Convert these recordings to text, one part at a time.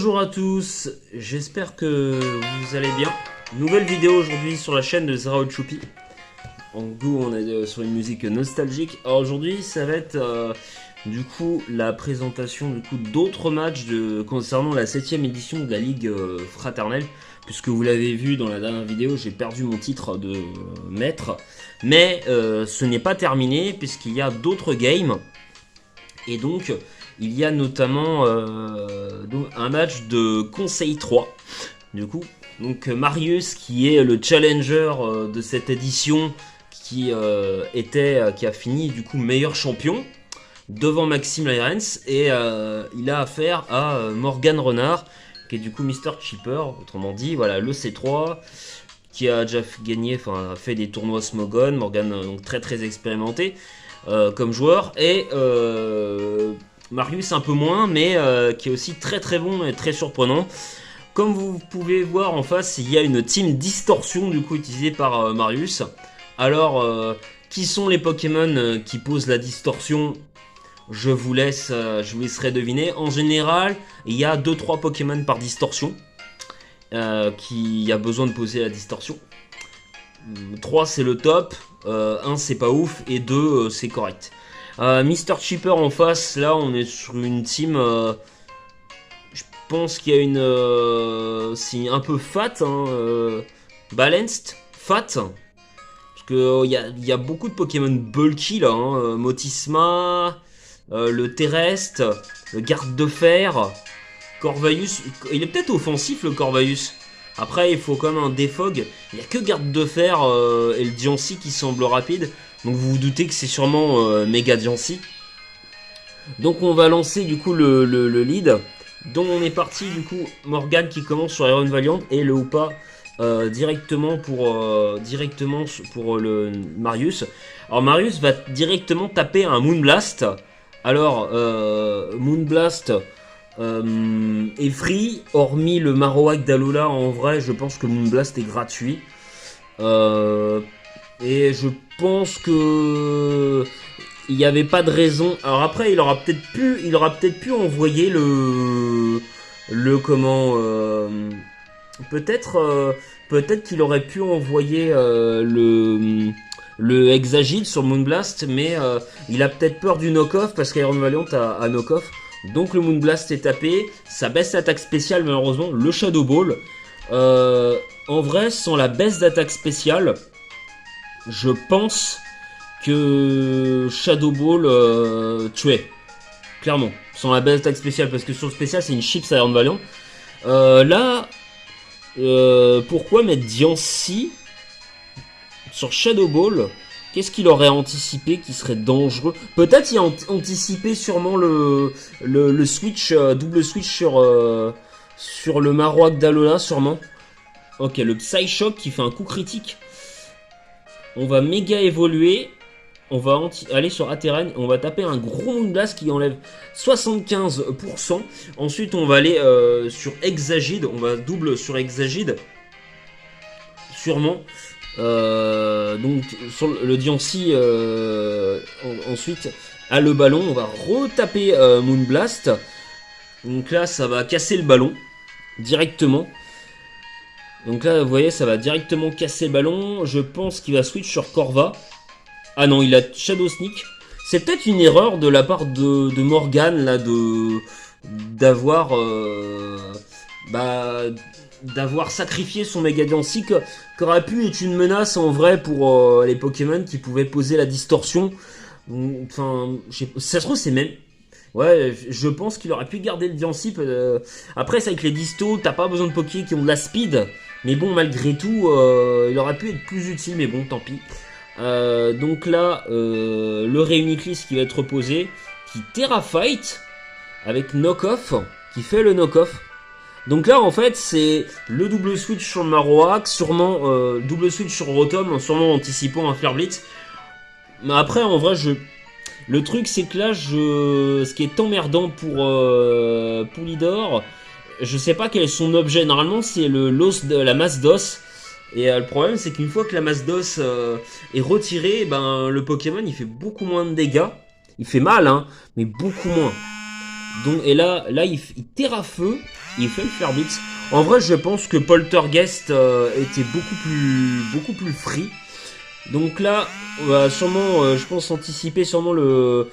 Bonjour à tous, j'espère que vous allez bien. Nouvelle vidéo aujourd'hui sur la chaîne de Zeraot Choupi. En gros, on est sur une musique nostalgique. Alors aujourd'hui, ça va être du coup la présentation d'autres matchs concernant la 7ème édition de la Ligue fraternelle. Puisque vous l'avez vu dans la dernière vidéo, j'ai perdu mon titre de maître. Mais ce n'est pas terminé puisqu'il y a d'autres games. Et donc, il y a notamment un match de Conseil 3. Du coup, donc Marius, qui est le challenger de cette édition, qui a fini du coup meilleur champion devant Maxime Lyrens, et il a affaire à Morgan Renard, qui est du coup Mr. Cheaper, autrement dit, voilà, le C3, qui a déjà gagné, enfin fait des tournois Smogon. Morgan, donc très expérimenté comme joueur, et Marius un peu moins, mais qui est aussi très bon et très surprenant. Comme vous pouvez voir en face, il y a une team distorsion du coup utilisée par Marius. Alors, qui sont les Pokémon qui posent la distorsion? Je vous laisserai deviner. En général, il y a 2-3 Pokémon par distorsion qui a besoin de poser la distorsion. 3 c'est le top, 1 c'est pas ouf, et 2 c'est correct. Mr. Cheaper en face, là on est sur une team, je pense qu'il y a une, c'est un peu fat, hein, balanced, fat, parce que il y a beaucoup de Pokémon bulky là, hein, Motisma, le terrestre, le garde de fer, Corvus, il est peut-être offensif le Corvus. Après, il faut quand même un défog. Il n'y a que garde de fer et le Diancie qui semble rapide. Donc vous vous doutez que c'est sûrement méga Diancie. Donc on va lancer du coup le lead. Donc on est parti du coup Morgan qui commence sur Iron Valiant et le Hoopa directement pour le Marius. Alors Marius va directement taper un Moonblast. Alors Moonblast est free, hormis le Marowak d'Alola. En vrai, je pense que Moonblast est gratuit. Et je pense que il n'y avait pas de raison. Alors après, il aura peut-être pu envoyer le comment, peut-être qu'il aurait pu envoyer le Exagile sur Moonblast, mais il a peut-être peur du knock-off parce qu'Iron Valiant a knock-off. Donc le Moonblast est tapé, ça baisse l'attaque spéciale malheureusement, le Shadow Ball. En vrai, sans la baisse d'attaque spéciale, je pense que Shadow Ball tuait. Clairement, sans la baisse d'attaque spéciale, parce que sur le spécial c'est une chips à Iron Valiant. Là, pourquoi mettre Diancie sur Shadow Ball? Qu'est-ce qu'il aurait anticipé qui serait dangereux? Peut-être il a anticipé sûrement le switch, double switch sur le Marowak d'Alola, sûrement. Ok, le Psyshock qui fait un coup critique. On va méga évoluer. On va aller sur Aterran. On va taper un gros Moonblast qui enlève 75%. Ensuite, on va aller sur Exagide. On va double sur Exagide. Sûrement. Donc sur le Diancie ensuite à le ballon, on va retaper Moonblast. Donc là ça va casser le ballon directement. Donc là vous voyez ça va directement casser le ballon. Je pense qu'il va switch sur Corva. Ah non, il a Shadow Sneak. C'est peut-être une erreur de la part de Morgan là d'avoir sacrifié son Mega Diancie, qui aurait pu être une menace en vrai pour les Pokémon qui pouvaient poser la distorsion. Enfin, ça se trouve c'est même... Ouais, je pense qu'il aurait pu garder le Diancie. Après, c'est avec les distos, t'as pas besoin de Poké qui ont de la speed. Mais bon, malgré tout, il aurait pu être plus utile, mais bon, tant pis. Donc là, le Reuniclus qui va être posé, qui Terrafight, avec Knock-Off, qui fait le Knock-Off. Donc là en fait c'est le double switch sur Marowak, sûrement double switch sur Rotom, sûrement anticipant un Flare Blitz. Mais après en vrai le truc c'est que là ce qui est emmerdant pour Poulidor, je sais pas quel est son objet. Normalement c'est la masse d'os. Et le problème c'est qu'une fois que la masse d'os est retirée, ben le Pokémon il fait beaucoup moins de dégâts. Il fait mal hein, mais beaucoup moins. Donc, et là il terre à feu, il fait le faire blitz. En vrai, je pense que Poltergeist était beaucoup plus free. Donc là, on va sûrement, je pense, anticiper sûrement le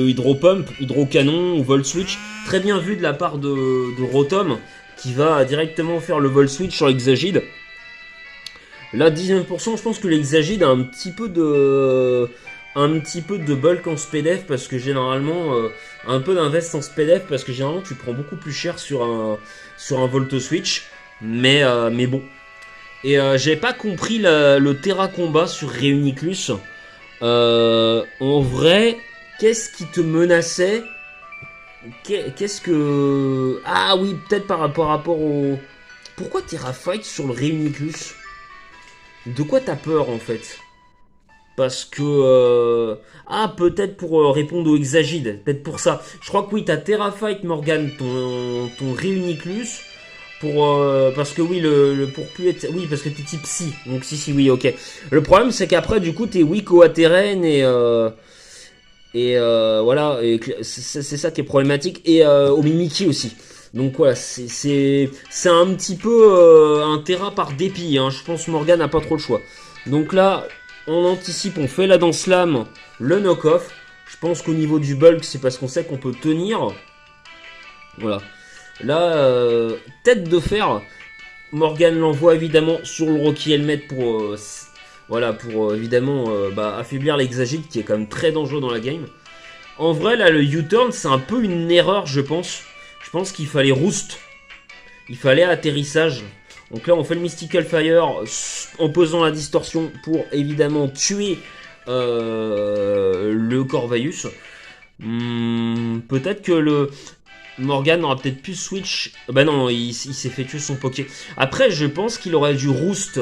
hydropump, hydrocanon ou vol switch. Très bien vu de la part de Rotom, qui va directement faire le vol switch sur l'Exagide. Là, 19%, je pense que l'Exagide a un petit peu de bulk en SPDF parce que généralement, un peu d'invest en SPDF parce que généralement tu prends beaucoup plus cher sur un Volt Switch. Mais bon. Et j'avais pas compris le Terra Combat sur Reuniclus. En vrai, qu'est-ce qui te menaçait? Qu'est-ce que... Ah oui, peut-être par rapport au... Pourquoi Terra Fight sur le Reuniclus? De quoi t'as peur en fait? Parce que... Ah, peut-être pour répondre au Exagide. Peut-être pour ça. Je crois que oui, t'as Terra Fight, Morgan, ton Reuniclus. Parce que oui, pour plus être... Oui, parce que t'es type Psy. Donc si, oui, ok. Le problème, c'est qu'après, du coup, t'es weak au Aterren voilà. C'est ça qui est problématique. Et au Mimikyu aussi. Donc voilà, c'est un petit peu un terrain par dépit. Hein. Je pense que Morgan n'a pas trop le choix. Donc là, on anticipe, on fait la danse lame, le knock-off. Je pense qu'au niveau du bulk, c'est parce qu'on sait qu'on peut tenir. Voilà. Là, tête de fer. Morgan l'envoie évidemment sur le Rocky Helmet pour, évidemment affaiblir l'Exagite qui est quand même très dangereux dans la game. En vrai, là, le U-turn, c'est un peu une erreur, je pense. Je pense qu'il fallait roost. Il fallait atterrissage. Donc là, on fait le Mystical Fire en posant la distorsion pour évidemment tuer le Corvus. Peut-être que le Morgan aura peut-être pu switch. Bah non, il s'est fait tuer son Poké. Après, je pense qu'il aurait dû roost,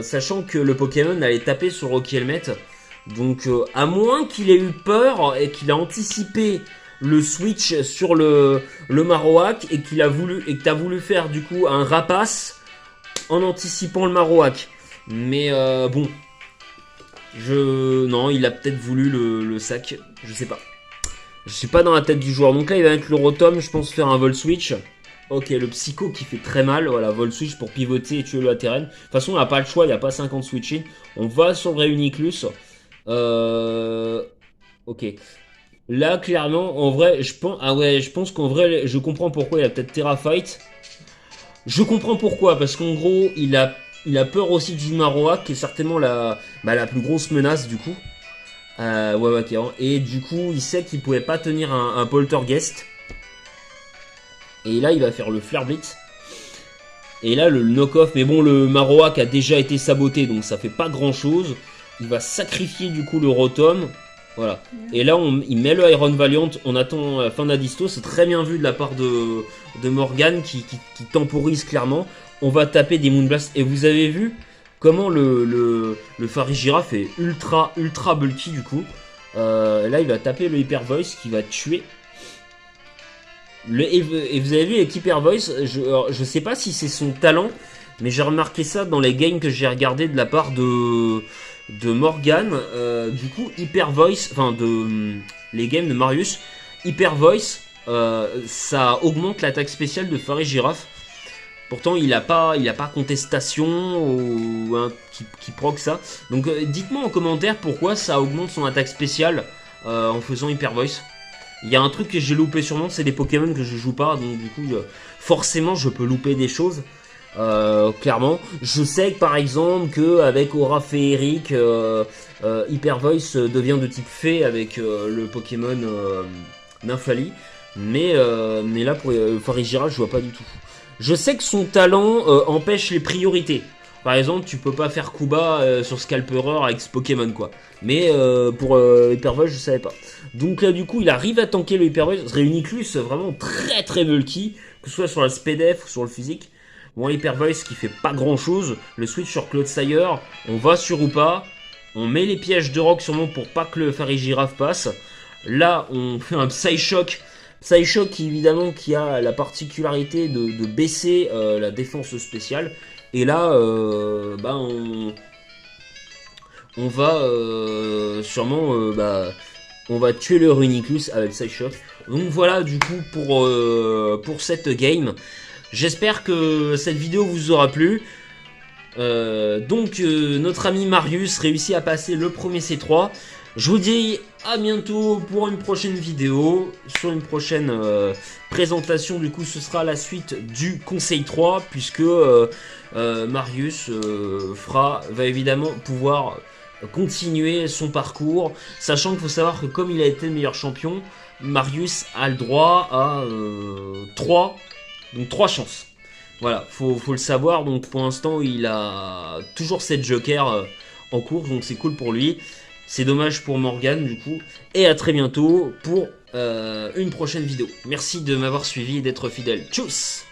sachant que le Pokémon allait taper sur Rocky Helmet. Donc, à moins qu'il ait eu peur et qu'il a anticipé le switch sur le Marowak et que t'as voulu faire du coup un rapace en anticipant le Marowak. Mais bon, non, il a peut-être voulu le sac, je sais pas. Je suis pas dans la tête du joueur. Donc là, il va mettre le Rotom, je pense faire un Vol Switch. Ok, le Psycho qui fait très mal. Voilà, Vol Switch pour pivoter et tuer le Aterren. De toute façon, on n'a pas le choix, il n'y a pas 50 switching. On va sur le Reuniclus. Ok. Là, clairement, en vrai, je pense qu'en vrai, je comprends pourquoi il a peut-être Terra Fight. Je comprends pourquoi, parce qu'en gros, il a peur aussi du Marowak, qui est certainement la plus grosse menace du coup. Ouais, ok. Et du coup, il sait qu'il pouvait pas tenir un Poltergeist. Et là, il va faire le Flare Blitz. Et là, le knock-off. Mais bon, le Marowak a déjà été saboté, donc ça fait pas grand-chose. Il va sacrifier du coup le Rotom. Voilà. Et là, il met le Iron Valiant. On attend la fin de la disto. C'est très bien vu de la part de Morgan qui temporise clairement. On va taper des Moonblast. Et vous avez vu comment le Farigiraf est ultra bulky du coup. Là, il va taper le Hyper Voice qui va tuer. Et vous avez vu avec Hyper Voice, je sais pas si c'est son talent, mais j'ai remarqué ça dans les games que j'ai regardé de la part de Morgan. Du coup, Hyper Voice, les games de Marius, Hyper Voice, ça augmente l'attaque spéciale de Farigiraf. Pourtant, il a pas contestation ou qui proc ça. Donc, dites-moi en commentaire pourquoi ça augmente son attaque spéciale en faisant Hyper Voice. Il y a un truc que j'ai loupé sûrement, c'est des Pokémon que je joue pas, donc du coup, forcément, je peux louper des choses. Clairement, je sais que par exemple qu'avec Aura Féerique, Hyper Voice devient de type Fée avec le Pokémon Nymphali. Mais là, pour Farigiraf, je vois pas du tout. Je sais que son talent empêche les priorités. Par exemple, tu peux pas faire Kuba sur Scalperer avec ce Pokémon, quoi. Mais pour Hyper Voice, je savais pas. Donc là, du coup, il arrive à tanker le Hyper Voice. Reuniclus, vraiment très bulky, que ce soit sur la SPDF ou sur le physique. Bon, Hyper Voice qui fait pas grand chose. Le switch sur Clodsire, on va sur Upa. On met les pièges de rock sûrement pour pas que le Farigiraf passe. Là, on fait un Psyshock. Psyshock évidemment qui a la particularité de baisser la défense spéciale. Et là, on va sûrement on va tuer le Runiculus avec Psyshock. Donc voilà du coup pour cette game. J'espère que cette vidéo vous aura plu. Notre ami Marius réussit à passer le premier C3. Je vous dis à bientôt pour une prochaine vidéo. Sur une prochaine présentation, du coup ce sera la suite du conseil 3. Puisque Marius va évidemment pouvoir continuer son parcours, sachant qu'il faut savoir que comme il a été le meilleur champion, Marius a le droit à 3 chances. Voilà, faut le savoir. Donc pour l'instant il a toujours 7 jokers en cours, donc c'est cool pour lui. C'est dommage pour Morgan du coup. Et à très bientôt pour une prochaine vidéo. Merci de m'avoir suivi et d'être fidèle. Tchuss!